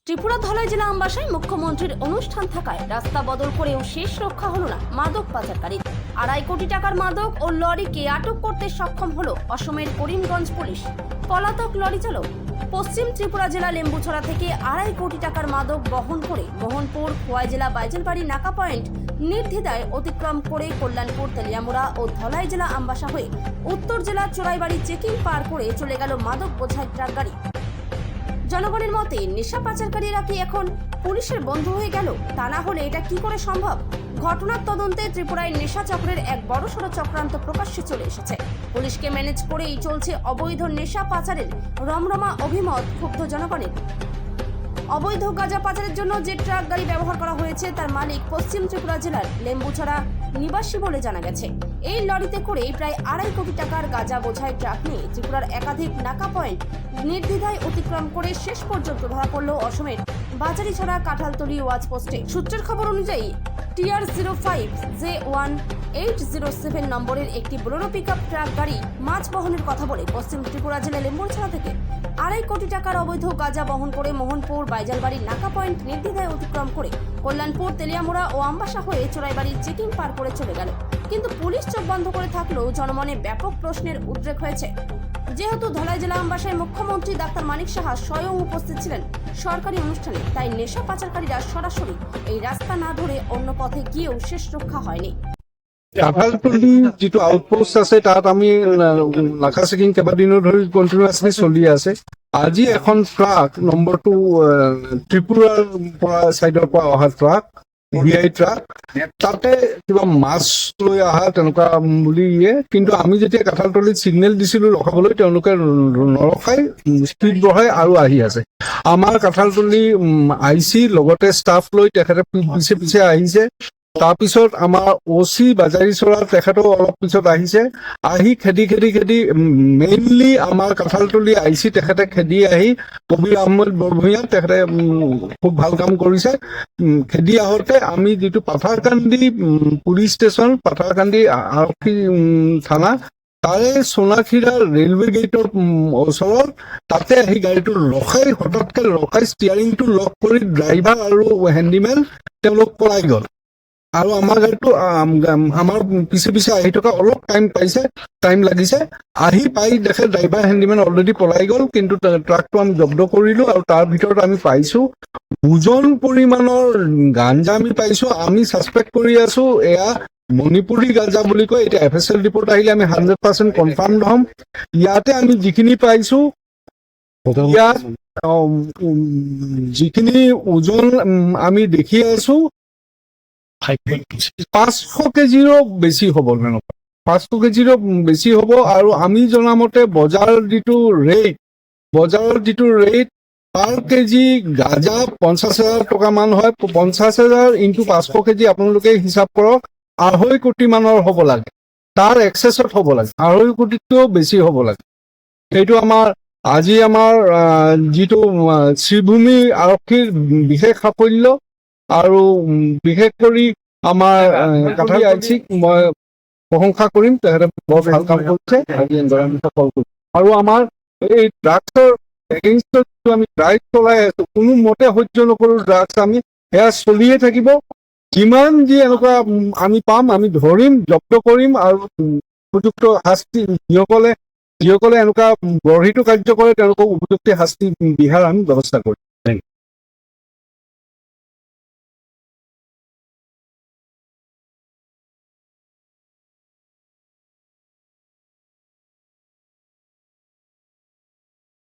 ত্রিপুরা ধলাই জেলা আমবাসায় মুখ্যমন্ত্রীর অনুষ্ঠান থাকায় রাস্তা বদল করেও শেষ রক্ষা হলো না মাদক পাচারকারী। 2.5 কোটি টাকার মাদক ও লরিকে আটক করতে সক্ষম হলো অসমের করিমগঞ্জ পুলিশ। পলাতক লরি চালক পশ্চিম ত্রিপুরা জেলা লেম্বুছড়া থেকে 2.5 কোটি টাকার মাদক বহন করে মোহনপুর খোয়াই জেলা বাইজলবাড়ি নাকা পয়েন্ট নির্দ্বিধায় অতিক্রম করে কল্যাণপুর তেলিয়ামুড়া ও ধলাই জেলা আমবাসা হয়ে উত্তর জেলা চোরাইবাড়ি চেকিং পার করে চলে গেল মাদক বোঝাই ট্রাক গাড়ি। জনগণের মতে নেশা পাচারকারীরা কি এখন পুলিশের বন্ধু হয়ে গেল? তা না হলে এটা কি করে সম্ভব? ঘটনার তদন্তে ত্রিপুরায় নেশা চক্রের এক বড়সড় চক্রান্ত প্রকাশ্যে চলে এসেছে। পুলিশকে ম্যানেজ করেই চলছে অবৈধ নেশা পাচারের রমরমা অভিমত ক্ষুব্ধ জনগণের। অবৈধ গাঁজা পাচারের জন্য যে ট্রাক গাড়ি ব্যবহার করা হয়েছে তার মালিক পশ্চিম ত্রিপুরা জেলার লেম্বুছড়া নিবাসী বলে জানা গেছে। এই লরিতে করে প্রায় 2.5 কোটি টাকার গাঁজা বোঝাই ট্রাক নিয়ে ত্রিপুরার একাধিক নাকা পয়েন্ট নির্দ্বিধায় অতিক্রম করে শেষ পর্যন্ত ধরা পড়ল অসমের বাজারিছড়া কাঁঠালতলি ওয়াচ পোস্টে। সূত্রের খবর অনুযায়ী TR05J1807 নম্বরের একটি বোলেরো পিকআপ ট্রাক গাড়ি মাছ বহনের কথা বলে পশ্চিম ত্রিপুরা জেলা লেম্বুছড়া থেকে 2.5 কোটি টাকার অবৈধ গাঁজা বহন করে মোহনপুর বাইজালবাড়ির নাকা পয়েন্ট নির্দ্বিধায় অতিক্রম করে কল্যাণপুর তেলিয়ামুড়া ও আমবাসা হয়ে চোরাইবাড়ির চেকিং পার করে চলে গেল। কিন্তু পুলিশ চোখ বন্ধ করে থাকলেও জনমনে ব্যাপক প্রশ্নের উদ্রেক হয়েছে। যেহেতু ধলাই জেলা আমবাসায় মুখ্যমন্ত্রী ডাক্তার মানিক সাহা স্বয়ং উপস্থিত ছিলেন সরকারি অনুষ্ঠানে, তাই নেশা পাচারকারীরা সরাসরি এই ৰাস্তা না ধরে অন্য পথে গিয়েও শেষ রক্ষা হয়নি। কাঁঠালতলি যিটো আউটপোষ্ট আছে তাত আমি নাকা চেকিং কেইবাদিনো ধৰি কণ্টিনিউৱাছলি চলি আছে। আজি এখন ট্ৰাক নম্বৰটো ত্ৰিপুৰাৰ পৰা চাইডৰ পৰা অহা ট্ৰাক VI ট্ৰাক, তাতে কিবা মাছ লৈ অহা তেনেকুৱা বুলি কিন্তু আমি যেতিয়া কাঁঠালতলিত ছিগনেল দিছিলো ৰখাবলৈ, তেওঁলোকে নৰখাই স্পীড বঢ়াই আৰু আহি আছে। আমাৰ কাঁঠালতলি IC লগতে ষ্টাফ লৈ তেখেতে পিছে পিছে আহিছে। তাৰপিছত আমাৰ OC বাজাৰিছড়া তেখেতো অলপ পিছত আহিছে। আহি খেদি মেইনলি আমাৰ কাঁঠালতলি IC তেখেতে খেদি আহি কবিৰ আহমেদ বৰভূঞা তেখেতে খুব ভাল কাম কৰিছে। খেদি আহোঁতে আমি যিটো পাথাৰকান্দি পুলিচ ষ্টেচন, পাথাৰকান্দি আৰক্ষী থানা, তাৰে সোণাখিৰা ৰেলৱে গেটৰ ওচৰত তাতে আহি গাড়ীটো হঠাৎকে ৰখাই ষ্টিয়াৰিংটো লক কৰি ড্ৰাইভাৰ আৰু হেণ্ডিমেন তেওঁলোক পলাই গ'ল। আৰু আমাৰ গাড়ীটো আমাৰ পিছে পিছে আহি থকা অলপ টাইম লাগিছে। আহি পাই দেখে ড্ৰাইভাৰ হেণ্ডিমেন অলৰেডি পলাই গ'ল। কিন্তু ট্ৰাকটো আমি জব্দ কৰিলো আৰু তাৰ ভিতৰত আমি পাইছো ওজন পৰিমাণৰ গাঞ্জা আমি পাইছো। আমি ছাছপেক্ট কৰি আছো এয়া মণিপুৰী গাঁজা বুলি কয়। এতিয়া FSL ৰিপৰ্ট আহিলে আমি 100% কনফাৰ্মড হ'ম। ইয়াতে আমি যিখিনি পাইছো, ইয়াত যিখিনি ওজন আমি দেখি আছো 500 কেজিৰো বেছি হ'ব, 500 কেজিৰো বেছি হ'ব। আৰু আমি জনামতে বজাৰৰ যিটো ৰেট পাৰ কেজি গাঁজা 50,000 টকা মান হয়। 50,000 ইনটু 500 কেজি আপোনালোকে হিচাপ কৰক, 2.5 কোটি মানৰ হ'ব লাগে, তাৰ এক্সেছত হ'ব লাগে, 2.5 কোটিতকৈও বেছি হ'ব লাগে। সেইটো আজি আমাৰ যিটো শ্ৰীভূমি আৰক্ষীৰ বিশেষ সাফল্য। আৰু বিশেষ কৰি আমাৰ কাঁঠালী ICক মই প্ৰশংসা কৰিম, তেখেতে বৰ ভাল কাম কৰিছে। আৰু আমাৰ এই ড্ৰাগছৰ এগেইনষ্টত যিটো আমি ড্ৰাইভ চলাই আছো, কোনো মতে সহ্য নকৰো ড্ৰাগছ। আমি সেয়া চলিয়ে থাকিব। যিমান যি এনেকুৱা আমি পাম আমি ধৰিম, জব্দ কৰিম আৰু উপযুক্ত শাস্তি যিসকলে এনেকুৱা গঢ়িত কাৰ্য কৰে তেওঁলোকক উপযুক্ত শাস্তি দিহাৰ আমি ব্যৱস্থা কৰিম।